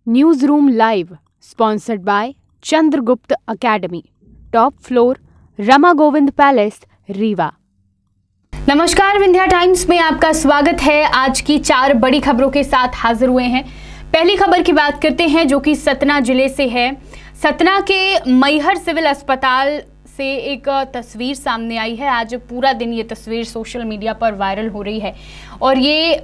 News room live sponsored by Chandragupta academy, top floor, Rama Govind palace, Rewa. नमस्कार, Vindhya times में आपका स्वागत है। आज की 4 बड़ी खबरों के साथ हाजिर हुए हैं। पहली खबर की बात करते हैं जो कि सतना जिले से है। सतना के मैहर सिविल अस्पताल से एक तस्वीर सामने आई है। आज पूरा दिन ये तस्वीर सोशल मीडिया पर वायरल हो रही है और ये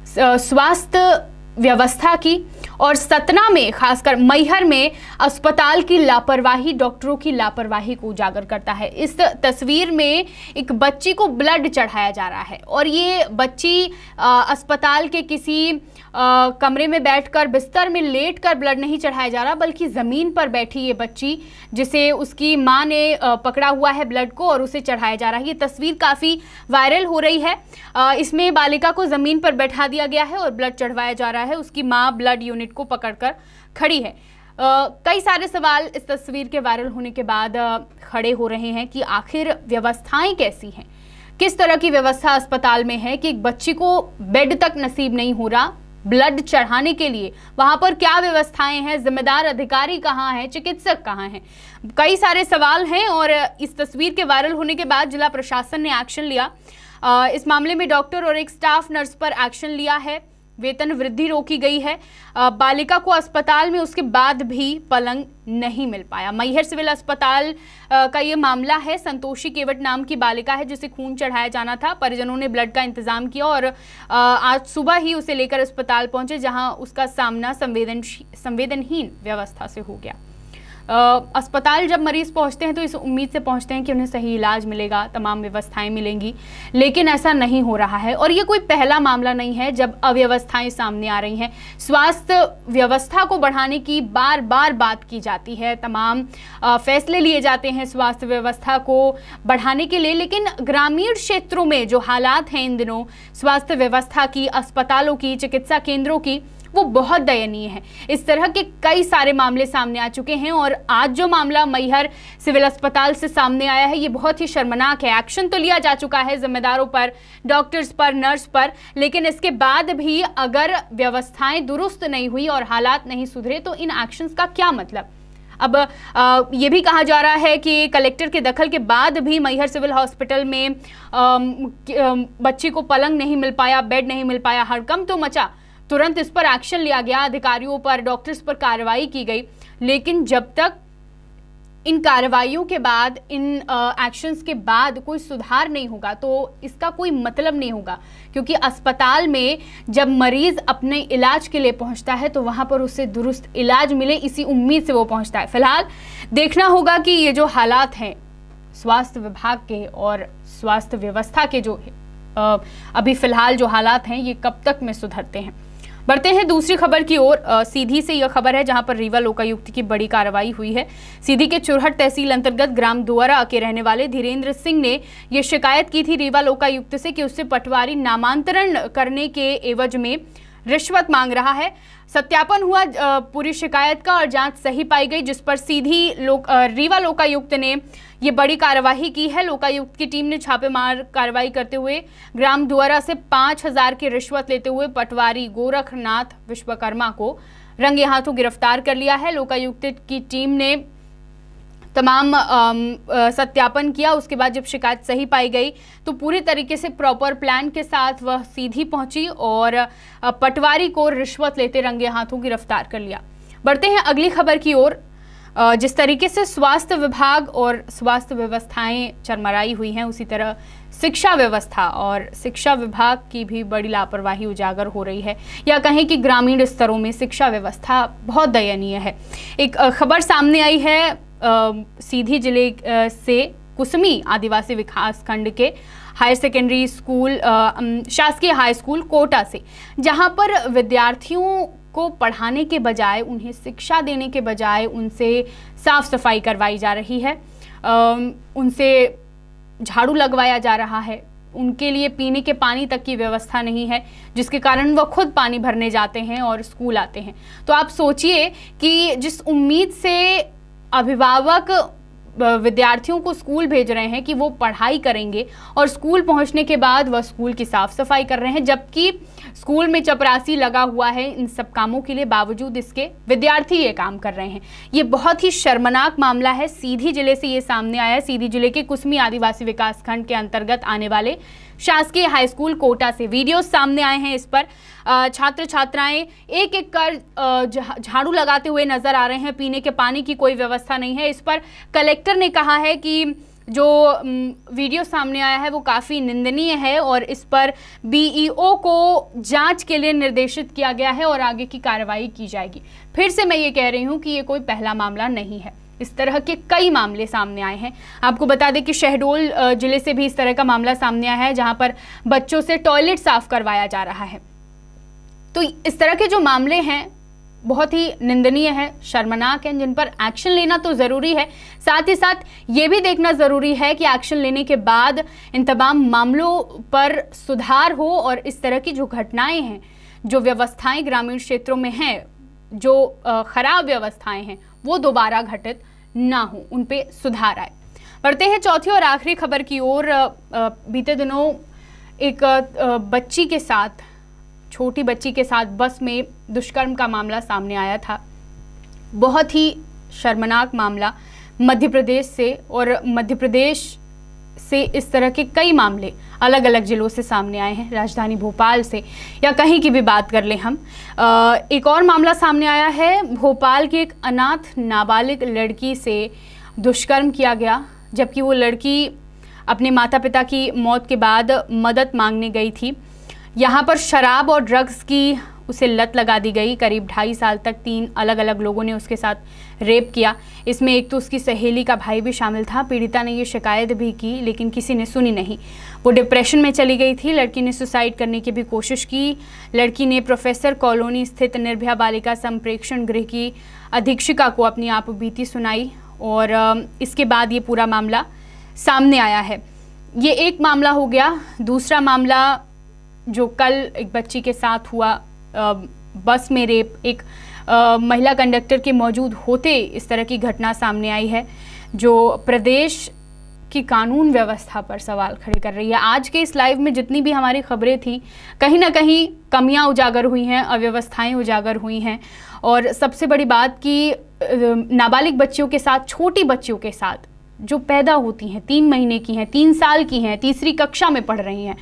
स्वास्थ्य व्यवस्था की और सतना में, खासकर मैहर में अस्पताल की लापरवाही, डॉक्टरों की लापरवाही को उजागर करता है। इस तस्वीर में एक बच्ची को ब्लड चढ़ाया जा रहा है और ये बच्ची अस्पताल के किसी कमरे में बैठकर, बिस्तर में लेटकर ब्लड नहीं चढ़ाया जा रहा, बल्कि ज़मीन पर बैठी ये बच्ची, जिसे उसकी माँ ने पकड़ा हुआ है ब्लड को और उसे चढ़ाया जा रहा है। ये तस्वीर काफ़ी वायरल हो रही है। इसमें बालिका को ज़मीन पर बैठा दिया गया है और ब्लड चढ़वाया जा रहा है। उसकी माँ ब्लड यूनिट को पकड़कर खड़ी है। कई सारे सवाल इस तस्वीर के वायरल होने के बाद खड़े हो रहे हैं कि आखिर व्यवस्थाएं कैसी हैं, किस तरह की व्यवस्था अस्पताल में है कि एक बच्ची को बेड तक नसीब नहीं हो रहा ब्लड चढ़ाने के लिए। वहां पर क्या व्यवस्थाएं हैं, जिम्मेदार अधिकारी कहां हैं, चिकित्सक कहां हैं, कई सारे सवाल हैं। और इस तस्वीर के वायरल होने के बाद जिला प्रशासन ने एक्शन लिया। इस मामले में डॉक्टर और एक स्टाफ नर्स पर एक्शन लिया है। वेतन वृद्धि रोकी गई है। बालिका को अस्पताल में उसके बाद भी पलंग नहीं मिल पाया। मैहर सिविल अस्पताल का ये मामला है। संतोषी केवट नाम की बालिका है जिसे खून चढ़ाया जाना था। परिजनों ने ब्लड का इंतजाम किया और आज सुबह ही उसे लेकर अस्पताल पहुंचे, जहां उसका सामना संवेदनहीन व्यवस्था से हो गया। अस्पताल जब मरीज पहुंचते हैं तो इस उम्मीद से पहुंचते हैं कि उन्हें सही इलाज मिलेगा, तमाम व्यवस्थाएं मिलेंगी, लेकिन ऐसा नहीं हो रहा है। और ये कोई पहला मामला नहीं है जब अव्यवस्थाएं सामने आ रही हैं। स्वास्थ्य व्यवस्था को बढ़ाने की बार बार बात की जाती है, तमाम फैसले लिए जाते हैं स्वास्थ्य व्यवस्था को बढ़ाने के लिए, लेकिन ग्रामीण क्षेत्रों में जो हालात हैं इन दिनों स्वास्थ्य व्यवस्था की, अस्पतालों की, चिकित्सा केंद्रों की, वो बहुत दयनीय है। इस तरह के कई सारे मामले सामने आ चुके हैं और आज जो मामला मैहर सिविल अस्पताल से सामने आया है ये बहुत ही शर्मनाक है। एक्शन तो लिया जा चुका है जिम्मेदारों पर, डॉक्टर्स पर, नर्स पर, लेकिन इसके बाद भी अगर व्यवस्थाएं दुरुस्त नहीं हुई और हालात नहीं सुधरे तो इन एक्शंस का क्या मतलब। अब ये भी कहा जा रहा है कि कलेक्टर के दखल के बाद भी मैहर सिविल हॉस्पिटल में बच्ची को पलंग नहीं मिल पाया, बेड नहीं मिल पाया, हड़कंप तो मचा। तुरंत इस पर एक्शन लिया गया, अधिकारियों पर, डॉक्टर्स पर कार्रवाई की गई, लेकिन जब तक इन कार्रवाइयों के बाद, इन एक्शंस के बाद कोई सुधार नहीं होगा तो इसका कोई मतलब नहीं होगा। क्योंकि अस्पताल में जब मरीज अपने इलाज के लिए पहुंचता है तो वहां पर उसे दुरुस्त इलाज मिले, इसी उम्मीद से वो पहुंचता है। फिलहाल देखना होगा कि ये जो हालात हैं स्वास्थ्य विभाग के और स्वास्थ्य व्यवस्था के, जो अभी फिलहाल जो हालात हैं ये कब तक में सुधरते हैं। बढ़ते हैं दूसरी खबर की ओर। सीधी से यह खबर है जहां पर रीवा लोकायुक्त की बड़ी कार्रवाई हुई है। सीधी के चुरहट तहसील अंतर्गत ग्राम दुआरा के रहने वाले धीरेन्द्र सिंह ने यह शिकायत की थी रीवा लोकायुक्त से कि उससे पटवारी नामांतरण करने के एवज में रिश्वत मांग रहा है। सत्यापन हुआ पूरी शिकायत का और जांच सही पाई गई, जिस पर रीवा लोकायुक्त ने ये बड़ी कार्रवाई की है। लोकायुक्त की टीम ने छापेमार कार्रवाई करते हुए ग्राम दुआरा से 5,000 की रिश्वत लेते हुए पटवारी गोरखनाथ विश्वकर्मा को रंगे हाथों गिरफ्तार कर लिया है। लोकायुक्त की टीम ने तमाम सत्यापन किया। उसके बाद जब शिकायत सही पाई गई तो पूरी तरीके से प्रॉपर प्लान के साथ वह सीधी पहुंची और पटवारी को रिश्वत लेते रंगे हाथों गिरफ्तार कर लिया। बढ़ते हैं अगली खबर की ओर। जिस तरीके से स्वास्थ्य विभाग और स्वास्थ्य व्यवस्थाएं चरमराई हुई हैं, उसी तरह शिक्षा व्यवस्था और शिक्षा विभाग की भी बड़ी लापरवाही उजागर हो रही है, या कहें कि ग्रामीण स्तरों में शिक्षा व्यवस्था बहुत दयनीय है। एक खबर सामने आई है सीधी जिले से कुसमी आदिवासी विकास खंड के हायर सेकेंडरी स्कूल, शासकीय हाई स्कूल कोटा से, जहां पर विद्यार्थियों को पढ़ाने के बजाय, उन्हें शिक्षा देने के बजाय उनसे साफ सफाई करवाई जा रही है, उनसे झाड़ू लगवाया जा रहा है, उनके लिए पीने के पानी तक की व्यवस्था नहीं है, जिसके कारण वह खुद पानी भरने जाते हैं और स्कूल आते हैं। तो आप सोचिए कि जिस उम्मीद से अभिभावक विद्यार्थियों को स्कूल भेज रहे हैं कि वो पढ़ाई करेंगे और स्कूल पहुंचने के बाद वह स्कूल की साफ सफाई कर रहे हैं, जबकि स्कूल में चपरासी लगा हुआ है इन सब कामों के लिए, बावजूद इसके विद्यार्थी ये काम कर रहे हैं। ये बहुत ही शर्मनाक मामला है। सीधी जिले से ये सामने आया है। सीधी जिले के कुसमी आदिवासी विकास खंड के अंतर्गत आने वाले शासकीय हाई स्कूल कोटा से वीडियो सामने आए हैं। इस पर छात्र छात्राएं एक एक कर झाड़ू लगाते हुए नजर आ रहे हैं। पीने के पानी की कोई व्यवस्था नहीं है। इस पर कलेक्टर ने कहा है कि जो वीडियो सामने आया है वो काफ़ी निंदनीय है और इस पर बीईओ को जांच के लिए निर्देशित किया गया है और आगे की कार्रवाई की जाएगी। फिर से मैं ये कह रही हूँ कि ये कोई पहला मामला नहीं है। इस तरह के कई मामले सामने आए हैं। आपको बता दें कि शहडोल जिले से भी इस तरह का मामला सामने आया है, जहां पर बच्चों से टॉयलेट साफ करवाया जा रहा है। तो इस तरह के जो मामले हैं बहुत ही निंदनीय है, शर्मनाक है, जिन पर एक्शन लेना तो ज़रूरी है। साथ ही साथ ये भी देखना ज़रूरी है कि एक्शन लेने के बाद इन तमाम मामलों पर सुधार हो और इस तरह की जो घटनाएं हैं, जो व्यवस्थाएं ग्रामीण क्षेत्रों में हैं, जो खराब व्यवस्थाएं हैं, वो दोबारा घटित ना हो, उन पे सुधार आए। बढ़ते हैं चौथी और आखिरी खबर की ओर। बीते दिनों एक बच्ची के साथ, छोटी बच्ची के साथ बस में दुष्कर्म का मामला सामने आया था। बहुत ही शर्मनाक मामला मध्य प्रदेश से, और मध्य प्रदेश से इस तरह के कई मामले अलग अलग जिलों से सामने आए हैं। राजधानी भोपाल से या कहीं की भी बात कर लें हम, एक और मामला सामने आया है। भोपाल की एक अनाथ नाबालिग लड़की से दुष्कर्म किया गया, जबकि वो लड़की अपने माता पिता की मौत के बाद मदद मांगने गई थी। यहाँ पर शराब और ड्रग्स की उसे लत लगा दी गई। करीब 2.5 साल तक 3 अलग अलग लोगों ने उसके साथ रेप किया। इसमें एक तो उसकी सहेली का भाई भी शामिल था। पीड़िता ने ये शिकायत भी की, लेकिन किसी ने सुनी नहीं। वो डिप्रेशन में चली गई थी। लड़की ने सुसाइड करने की भी कोशिश की। लड़की ने प्रोफेसर कॉलोनी स्थित निर्भया बालिका संप्रेक्षण गृह की अधीक्षिका को अपनी आप बीती सुनाई और इसके बाद ये पूरा मामला सामने आया है। ये एक मामला हो गया। दूसरा मामला जो कल एक बच्ची के साथ हुआ, बस में रेप, एक महिला कंडक्टर के मौजूद होते इस तरह की घटना सामने आई है, जो प्रदेश की कानून व्यवस्था पर सवाल खड़े कर रही है। आज के इस लाइव में जितनी भी हमारी खबरें थी, कहीं ना कहीं कमियां उजागर हुई हैं, अव्यवस्थाएं उजागर हुई हैं। और सबसे बड़ी बात कि नाबालिग बच्चियों के साथ, छोटी बच्चियों के साथ जो पैदा होती हैं, 3 महीने की हैं, 3 साल की हैं, तीसरी कक्षा में पढ़ रही हैं,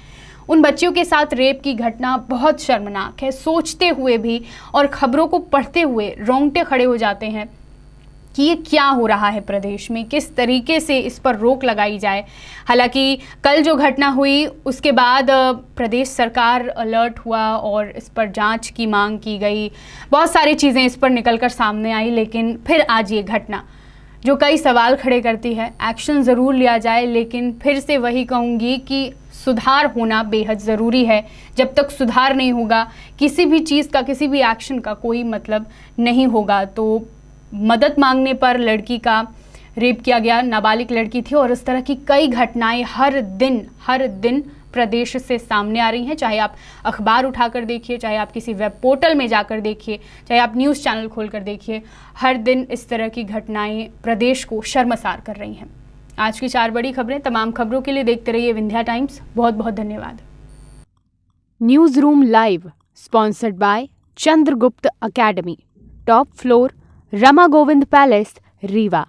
उन बच्चियों के साथ रेप की घटना बहुत शर्मनाक है। सोचते हुए भी और खबरों को पढ़ते हुए रोंगटे खड़े हो जाते हैं कि ये क्या हो रहा है प्रदेश में, किस तरीके से इस पर रोक लगाई जाए। हालांकि कल जो घटना हुई उसके बाद प्रदेश सरकार अलर्ट हुआ और इस पर जांच की मांग की गई। बहुत सारी चीज़ें इस पर निकलकर सामने आई, लेकिन फिर आज ये घटना जो कई सवाल खड़े करती है। एक्शन ज़रूर लिया जाए, लेकिन फिर से वही कहूँगी कि सुधार होना बेहद ज़रूरी है। जब तक सुधार नहीं होगा, किसी भी चीज़ का, किसी भी एक्शन का कोई मतलब नहीं होगा। तो मदद मांगने पर लड़की का रेप किया गया, नाबालिग लड़की थी, और इस तरह की कई घटनाएं हर दिन प्रदेश से सामने आ रही हैं। चाहे आप अखबार उठाकर देखिए, चाहे आप किसी वेब पोर्टल में जाकर देखिए, चाहे आप न्यूज़ चैनल खोलकर देखिए, हर दिन इस तरह की घटनाएं प्रदेश को शर्मसार कर रही हैं। आज की 4 बड़ी खबरें। तमाम खबरों के लिए देखते रहिए विंध्या टाइम्स। बहुत बहुत धन्यवाद। News room live sponsored by Chandragupta academy, top floor, Rama Govind palace, Rewa.